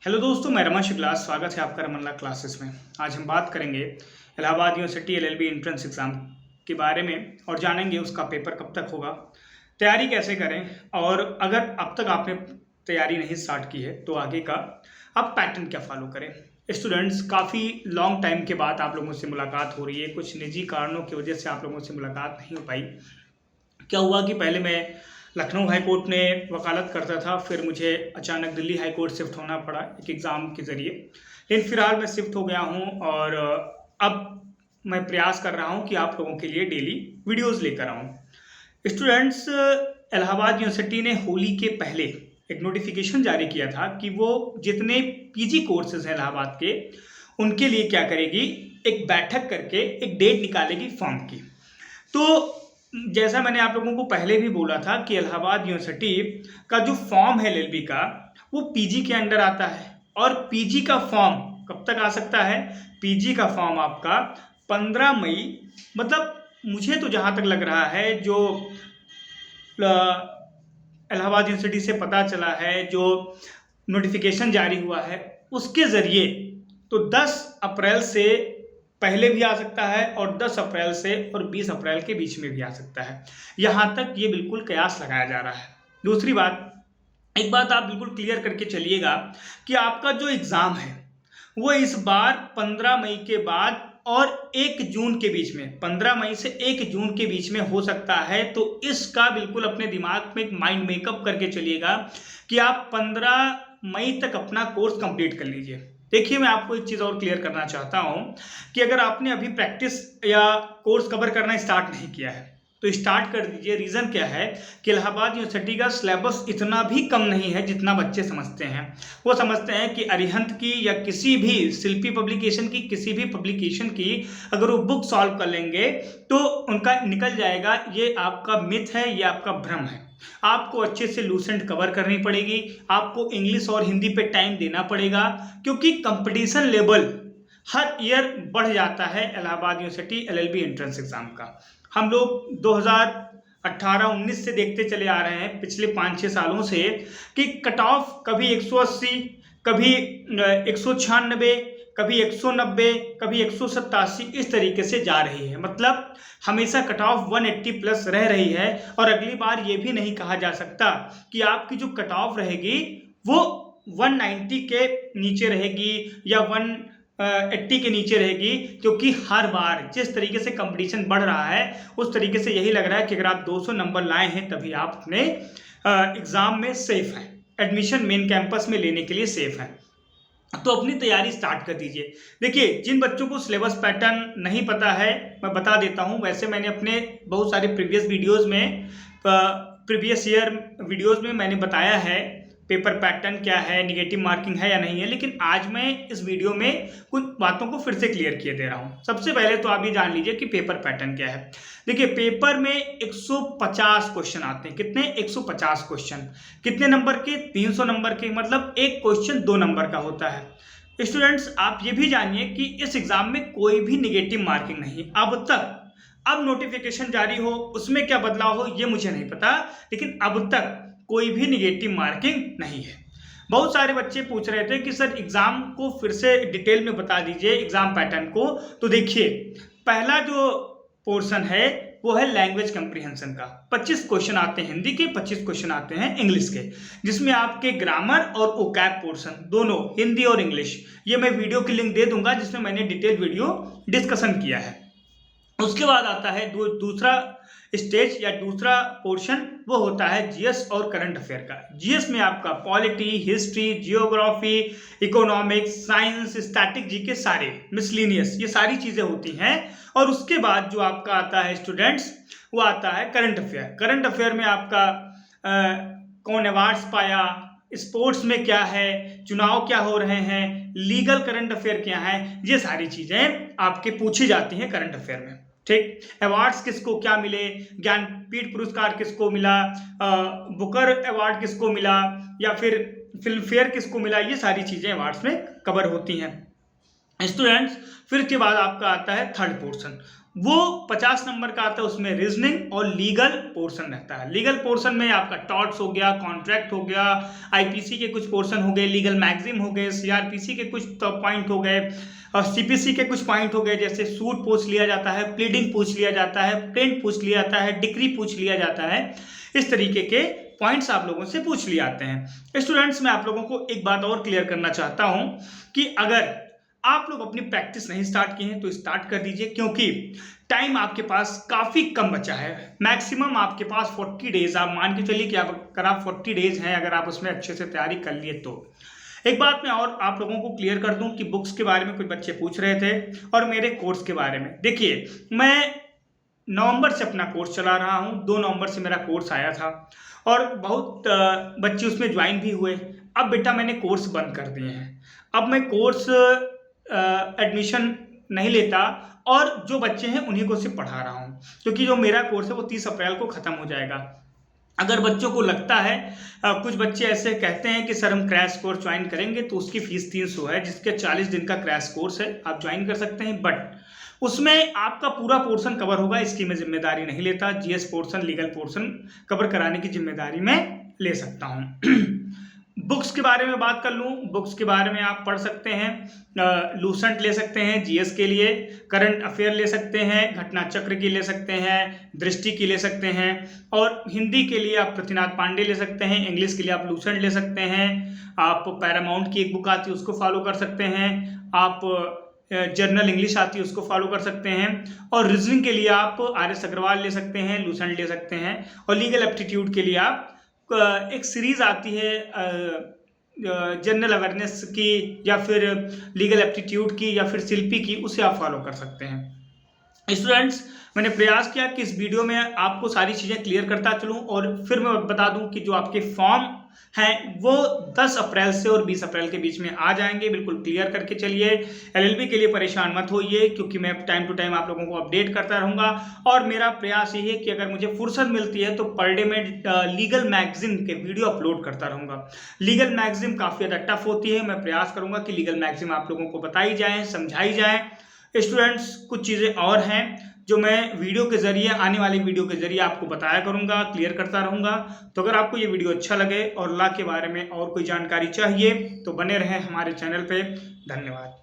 Hello दोस्तों, मैं रमन शुक्ला। स्वागत है आपका रमन ला क्लासेस में। आज हम बात करेंगे Allahabad university LLB entrance exam के बारे में और जानेंगे उसका पेपर कब तक होगा, तैयारी कैसे करें और अगर अब तक आपने तैयारी नहीं स्टार्ट की है तो आगे का आप पैटर्न क्या फॉलो करें। स्टूडेंट्स, काफ़ी लॉन्ग टाइम के बाद आप लोगों से मुलाकात हो रही है। कुछ निजी कारणों की वजह से आप लोगों से मुलाकात नहीं हो पाई। क्या हुआ कि पहले मैं लखनऊ हाई कोर्ट में वकालत करता था, फिर मुझे अचानक दिल्ली हाई कोर्ट शिफ्ट होना पड़ा एक एग्ज़ाम के ज़रिए। लेकिन फ़िलहाल मैं शिफ्ट हो गया हूँ और अब मैं प्रयास कर रहा हूँ कि आप लोगों के लिए डेली वीडियोज़ लेकर आऊँ। स्टूडेंट्स, इलाहाबाद यूनिवर्सिटी ने होली के पहले एक नोटिफिकेशन जारी किया था कि वो जितने पीजी कोर्सेज हैं इलाहाबाद के, उनके लिए क्या करेगी, एक बैठक करके एक डेट निकालेगी फॉर्म की। तो जैसा मैंने आप लोगों को पहले भी बोला था कि इलाहाबाद यूनिवर्सिटी का जो फॉर्म है एलएलबी का, वो पीजी के अंडर आता है। और पीजी का फॉर्म कब तक आ सकता है? पीजी का फॉर्म आपका 15 मई, मतलब मुझे तो जहाँ तक लग रहा है, जो इलाहाबाद यूनिवर्सिटी से पता चला है, जो नोटिफिकेशन जारी हुआ है उसके ज़रिए, तो 10 अप्रैल से पहले भी आ सकता है और 10 अप्रैल से और 20 अप्रैल के बीच में भी आ सकता है। यहाँ तक ये बिल्कुल कयास लगाया जा रहा है। दूसरी बात, एक बात आप बिल्कुल क्लियर करके चलिएगा कि आपका जो एग्ज़ाम है वो इस बार 15 मई के बाद और 1 जून के बीच में, 15 मई से 1 जून के बीच में हो सकता है। तो इसका बिल्कुल अपने दिमाग में एक माइंड मेकअप करके चलिएगा कि आप 15 मई तक अपना कोर्स कंप्लीट कर लीजिए। देखिए, मैं आपको एक चीज़ और क्लियर करना चाहता हूँ कि अगर आपने अभी प्रैक्टिस या कोर्स कवर करना स्टार्ट नहीं किया है तो स्टार्ट कर दीजिए। रीज़न क्या है कि इलाहाबाद यूनिवर्सिटी का सिलेबस इतना भी कम नहीं है जितना बच्चे समझते हैं। वो समझते हैं कि अरिहंत की या किसी भी शिल्पी पब्लिकेशन की, किसी भी पब्लिकेशन की अगर वो बुक सॉल्व कर लेंगे तो उनका निकल जाएगा। ये आपका मिथ है, ये आपका भ्रम है। आपको अच्छे से लूसेंट कवर करनी पड़ेगी, आपको इंग्लिश और हिंदी पे टाइम देना पड़ेगा, क्योंकि कंपटीशन लेवल हर ईयर बढ़ जाता है Allahabad university LLB entrance exam का। हम लोग 2018-19 से देखते चले आ रहे हैं, पिछले 5-6 सालों से, कि कट ऑफ कभी 180, कभी 196, कभी 190, कभी 187 इस तरीके से जा रही है। मतलब हमेशा कट ऑफ 180 प्लस रह रही है। और अगली बार ये भी नहीं कहा जा सकता कि आपकी जो कट ऑफ रहेगी वो 190 के नीचे रहेगी या 180 के नीचे रहेगी, क्योंकि हर बार जिस तरीके से कंपटीशन बढ़ रहा है उस तरीके से यही लग रहा है कि अगर आप 200 नंबर लाए हैं तभी आप अपने एग्ज़ाम में सेफ हैं, एडमिशन मेन कैंपस में लेने के लिए सेफ हैं। तो अपनी तैयारी स्टार्ट कर दीजिए। देखिए, जिन बच्चों को सिलेबस पैटर्न नहीं पता है, मैं बता देता हूं। वैसे मैंने अपने बहुत सारे प्रीवियस वीडियोस में, प्रीवियस ईयर वीडियोस में मैंने बताया है पेपर पैटर्न क्या है, निगेटिव मार्किंग है या नहीं है। लेकिन आज मैं इस वीडियो में कुछ बातों को फिर से क्लियर किए दे रहा हूं। सबसे पहले तो आप ये जान लीजिए कि पेपर पैटर्न क्या है। देखिए, पेपर में 150 क्वेश्चन आते हैं। कितने? 150 क्वेश्चन। कितने नंबर के? 300 नंबर के। मतलब एक क्वेश्चन 2 नंबर का होता है। स्टूडेंट्स, आप ये भी जानिए कि इस एग्जाम में कोई भी निगेटिव मार्किंग नहीं अब तक। अब नोटिफिकेशन जारी हो, उसमें क्या बदलाव हो ये मुझे नहीं पता, लेकिन अब तक कोई भी निगेटिव मार्किंग नहीं है। बहुत सारे बच्चे पूछ रहे थे कि सर एग्जाम को फिर से डिटेल में बता दीजिए, एग्जाम पैटर्न को। तो देखिए, पहला जो पोर्शन है वो है लैंग्वेज कंप्रीहेंशन का। 25 क्वेश्चन आते हैं हिंदी के, 25 क्वेश्चन आते हैं इंग्लिश के, जिसमें आपके ग्रामर और ओकैब पोर्शन दोनों, हिंदी और इंग्लिश, ये मैं वीडियो की लिंक दे दूंगा जिसमें मैंने डिटेल वीडियो डिस्कशन किया है। उसके बाद आता है दूसरा स्टेज या दूसरा पोर्शन, वो होता है जीएस और करंट अफेयर का। जीएस में आपका polity, history, geography, economics, science, static, GK, सारे मिसलिनियस, ये सारी चीजें होती हैं। और उसके बाद जो आपका आता है स्टूडेंट्स, वो आता है करंट अफेयर। करंट अफेयर में आपका कौन अवार्ड्स पाया, स्पोर्ट्स में क्या है, चुनाव क्या हो रहे हैं, लीगल करंट अफेयर क्या है, ये सारी चीजें आपके पूछी जाती हैं करंट अफेयर में। ठीक, अवार्ड्स किसको क्या मिले, ज्ञानपीठ पुरस्कार किसको मिला, बुकर अवार्ड किसको मिला, या फिर फिल्म फेयर किसको मिला, ये सारी चीजें अवार्ड्स में कवर होती हैं। स्टूडेंट्स, फिर के बाद आपका आता है थर्ड पोर्शन, वो 50 नंबर का आता है, उसमें रीजनिंग और लीगल पोर्शन रहता है। लीगल पोर्शन में आपका टॉर्ट्स हो गया, कॉन्ट्रैक्ट हो गया, आईपीसी के कुछ पोर्शन हो गए, लीगल मैगजिम हो गए, सीआरपीसी के कुछ पॉइंट हो गए और सीपीसी के कुछ पॉइंट हो गए, जैसे सूट पूछ लिया जाता है, प्लीडिंग पूछ लिया जाता है, प्रिंट पूछ लिया जाता है, डिक्री पूछ लिया जाता है। इस तरीके के पॉइंट्स आप लोगों से पूछ लिए जाते हैं। स्टूडेंट्स, मैं आप लोगों को एक बात और क्लियर करना चाहता हूं कि अगर आप लोग अपनी प्रैक्टिस नहीं स्टार्ट किए हैं तो स्टार्ट कर दीजिए, क्योंकि टाइम आपके पास काफ़ी कम बचा है। मैक्सिमम आपके पास 40 डेज, आप मान के चलिए कि अगर आप 40 डेज हैं, अगर आप उसमें अच्छे से तैयारी कर लिए तो। एक बात मैं और आप लोगों को क्लियर कर दूं कि बुक्स के बारे में कुछ बच्चे पूछ रहे थे और मेरे कोर्स के बारे में। देखिए, मैं नवंबर से अपना कोर्स चला रहा हूं, 2 नवंबर से मेरा कोर्स आया था और बहुत बच्चे उसमें ज्वाइन भी हुए। अब बेटा मैंने कोर्स बंद कर दिए हैं। अब मैं कोर्स एडमिशन नहीं लेता और जो बच्चे हैं उन्हीं को सिर्फ पढ़ा रहा हूँ, क्योंकि जो मेरा कोर्स है वो 30 अप्रैल को ख़त्म हो जाएगा। अगर बच्चों को लगता है, कुछ बच्चे ऐसे कहते हैं कि सर हम क्रैश कोर्स ज्वाइन करेंगे, तो उसकी फीस 300 है, जिसके 40 दिन का क्रैश कोर्स है, आप ज्वाइन कर सकते हैं। बट उसमें आपका पूरा पोर्शन कवर होगा, इसकी मैं जिम्मेदारी नहीं लेता। GS portion, legal portion cover कराने की जिम्मेदारी मैं ले सकता हूँ। बुक्स के बारे में बात कर लूँ, बुक्स के बारे में आप पढ़ सकते हैं, लूसेंट ले सकते हैं जीएस के लिए, करंट अफेयर ले सकते हैं, घटना चक्र की ले सकते हैं, दृष्टि की ले सकते हैं, और हिंदी के लिए आप पृथ्वीनाथ पांडे ले सकते हैं, इंग्लिश के लिए आप लूसेंट ले सकते हैं, आप पैरामाउंट की एक बुक आती है उसको फॉलो कर सकते हैं, आप जर्नल इंग्लिश आती है उसको फॉलो कर सकते हैं, और रीजनिंग के लिए आप RS अग्रवाल ले सकते हैं, लूसेंट ले सकते हैं, और लीगल एप्टीट्यूड के लिए आप एक सीरीज आती है जनरल अवेयरनेस की या फिर लीगल एप्टीट्यूड की या फिर शिल्पी की, उसे आप फॉलो कर सकते हैं। स्टूडेंट्स, मैंने प्रयास किया कि इस वीडियो में आपको सारी चीज़ें क्लियर करता चलूं, और फिर मैं बता दूं कि जो आपके फॉर्म हैं वो 10 अप्रैल से और 20 अप्रैल के बीच में आ जाएंगे। बिल्कुल क्लियर करके चलिए। LLB के लिए परेशान मत होइए, क्योंकि मैं टाइम टू टाइम आप लोगों को अपडेट करता रहूँगा, और मेरा प्रयास यही है कि अगर मुझे फुर्सत मिलती है तो पर डे में लीगल मैगजीन के वीडियो अपलोड करता रहूँगा। लीगल मैगजीन काफ़ी ज़्यादा टफ होती है, मैं प्रयास करूँगा कि लीगल मैगजीन आप लोगों को बताई जाए, समझाई जाए। स्टूडेंट्स, कुछ चीज़ें और हैं जो मैं वीडियो के जरिए, आने वाली वीडियो के जरिए आपको बताया करूंगा, क्लियर करता रहूंगा। तो अगर आपको ये वीडियो अच्छा लगे और लॉ के बारे में और कोई जानकारी चाहिए तो बने रहें हमारे चैनल पे। धन्यवाद।